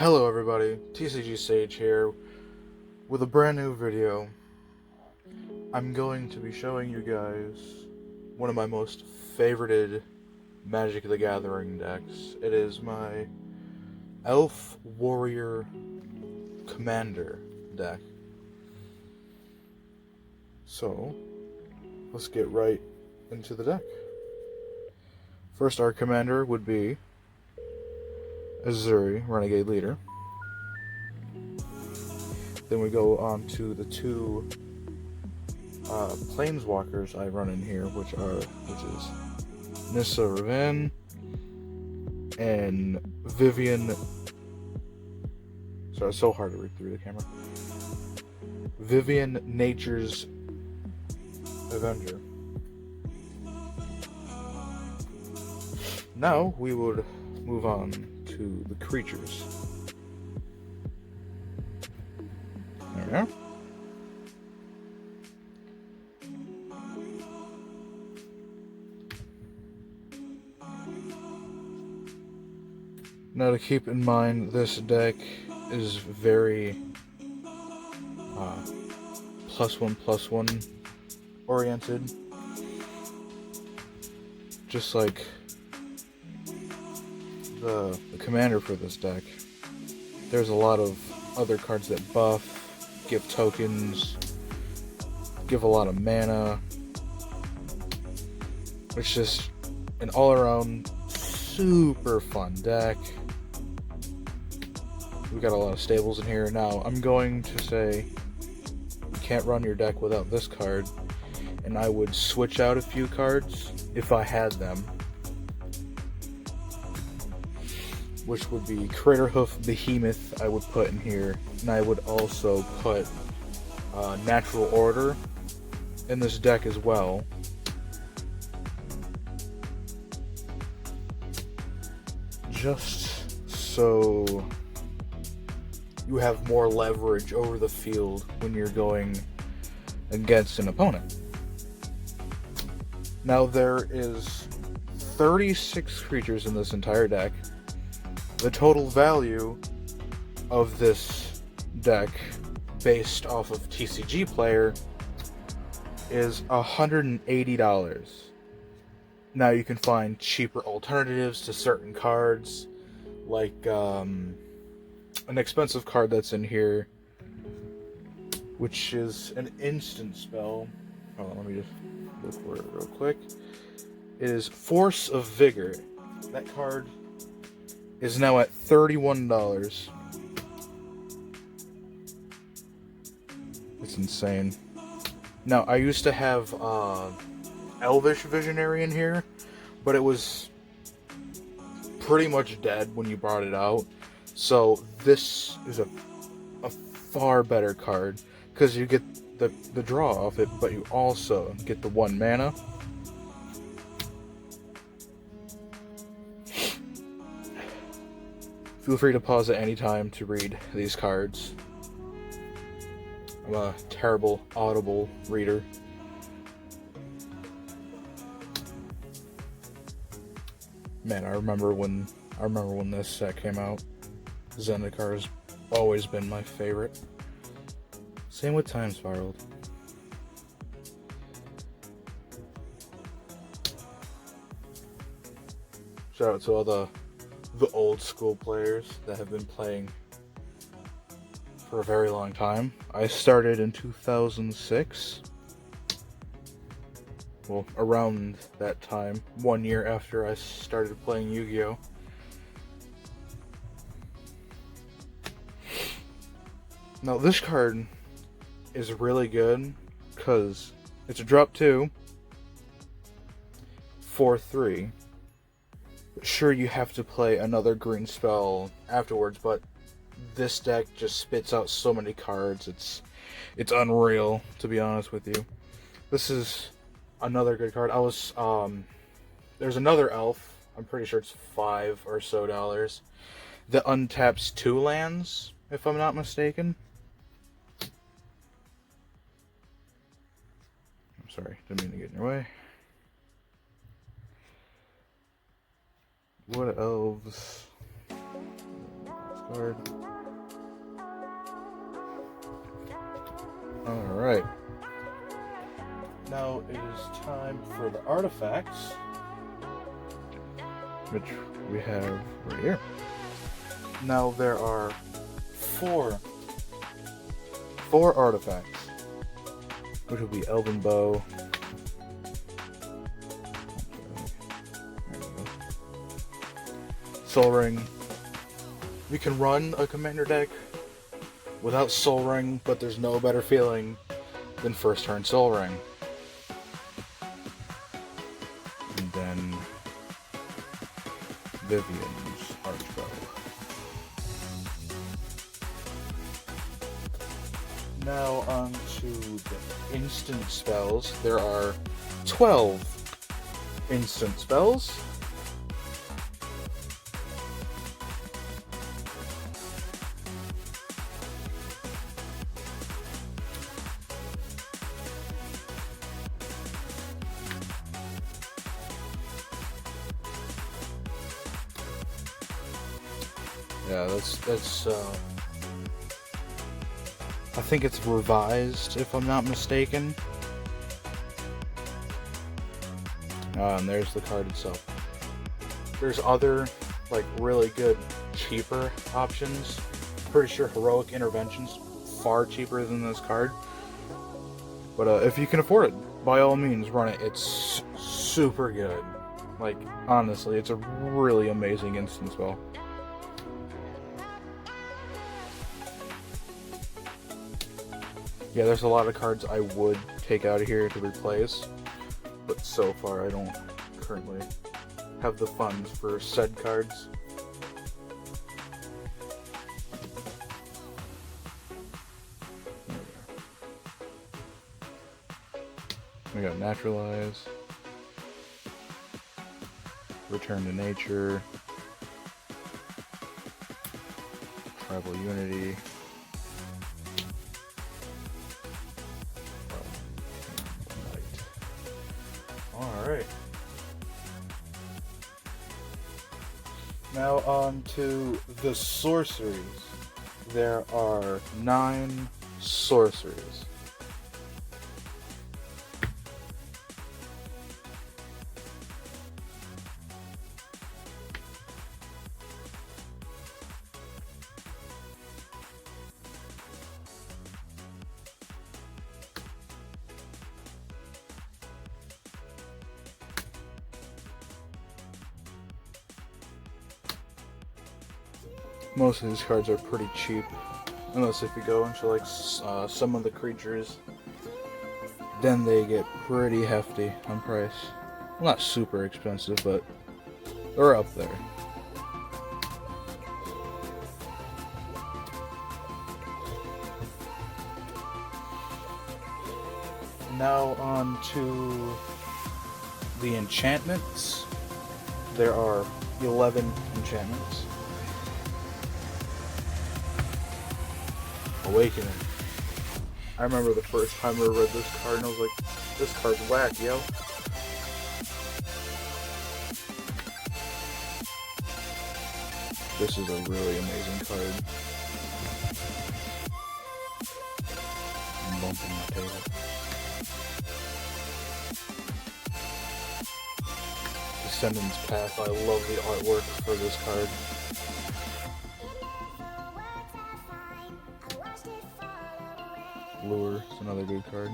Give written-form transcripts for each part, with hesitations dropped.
Hello everybody, TCG Sage here with a brand new video. I'm going to be showing you guys one of my most favorited Magic the Gathering decks. It is my Elf Warrior Commander deck. So, let's get right into the deck. First, our commander would be Uzuri, Renegade Leader. Then we go on to the two planeswalkers I run in here, which is Nissa Raven and Vivian. Sorry, it's so hard to read through the camera. Vivian Nature's Avenger. Now we would move on to the creatures. There we are. Now to keep in mind, this deck is very +1/+1 oriented. Just like the commander for this deck. There's a lot of other cards that buff, give tokens, give a lot of mana. It's just an all-around super fun deck. We got a lot of stables in here. Now, I'm going to say you can't run your deck without this card, and I would switch out a few cards if I had them, which would be Craterhoof Behemoth I would put in here, and I would also put Natural Order in this deck as well. Just so you have more leverage over the field when you're going against an opponent. Now there is 36 creatures in this entire deck. The total value of this deck, based off of TCG Player, is $180. Now you can find cheaper alternatives to certain cards, like an expensive card that's in here, which is an instant spell. Hold on, let me just look for it real quick. It is Force of Vigor. That card is now at $31. It's insane. Now, I used to have Elvish Visionary in here, but it was pretty much dead when you brought it out. So this is a far better card, because you get the draw off it, but you also get the 1 mana. Feel free to pause at any time to read these cards. I'm a terrible audible reader. Man, I remember when this set came out. Zendikar has always been my favorite. Same with Time Spiraled. Shout out to all the old school players that have been playing for a very long time. I started in 2006. Well, around that time, 1 year after I started playing Yu-Gi-Oh! Now this card is really good because it's a drop 2 for 3. Sure, you have to play another green spell afterwards, but this deck just spits out so many cards. It's unreal, to be honest with you. This is another good card. There's another elf. I'm pretty sure it's $5 or so that untaps 2 lands, if I'm not mistaken. I'm sorry, didn't mean to get in your way. What elves? Let's card. Alright. Now it is time for the artifacts, which we have right here. Now there are four artifacts, which will be Elven Bow. Soul Ring. We can run a commander deck without Soul Ring, but there's no better feeling than first turn Soul Ring. And then Vivian's Archbow. Now on to the instant spells. There are 12 instant spells. Yeah, that's I think it's revised, if I'm not mistaken. And there's the card itself. There's other, like, really good, cheaper options. Pretty sure Heroic Intervention's far cheaper than this card. But if you can afford it, by all means, run it. It's super good. Like, honestly, it's a really amazing instant spell. Yeah, there's a lot of cards I would take out of here to replace, but so far I don't currently have the funds for said cards. We got Naturalize, Return to Nature, Tribal Unity, Alright. Now on to the sorceries. There are 9 sorceries. Most of these cards are pretty cheap, unless if you go into like some of the creatures, then they get pretty hefty on price. Well, not super expensive, but they're up there. Now on to the enchantments. There are 11 enchantments. Awakening. I remember the first time I read this card and I was like, this card's whack, yo. This is a really amazing card. I'm bumping my table. Descendant's Path. I love the artwork for this card. Lure is another good card.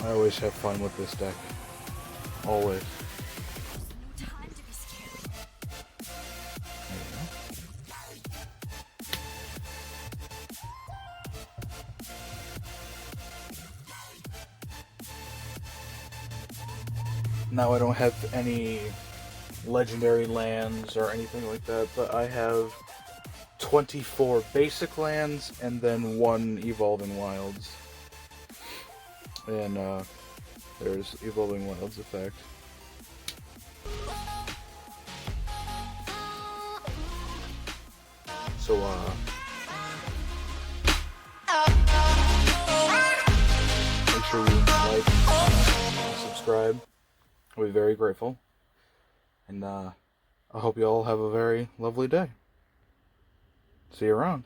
I always have fun with this deck. Always. Now I don't have any legendary lands or anything like that, but I have 24 basic lands and then 1 Evolving Wilds. And there's Evolving Wilds effect. So make sure you like, and subscribe. I'll be very grateful. And I hope you all have a very lovely day. See you around.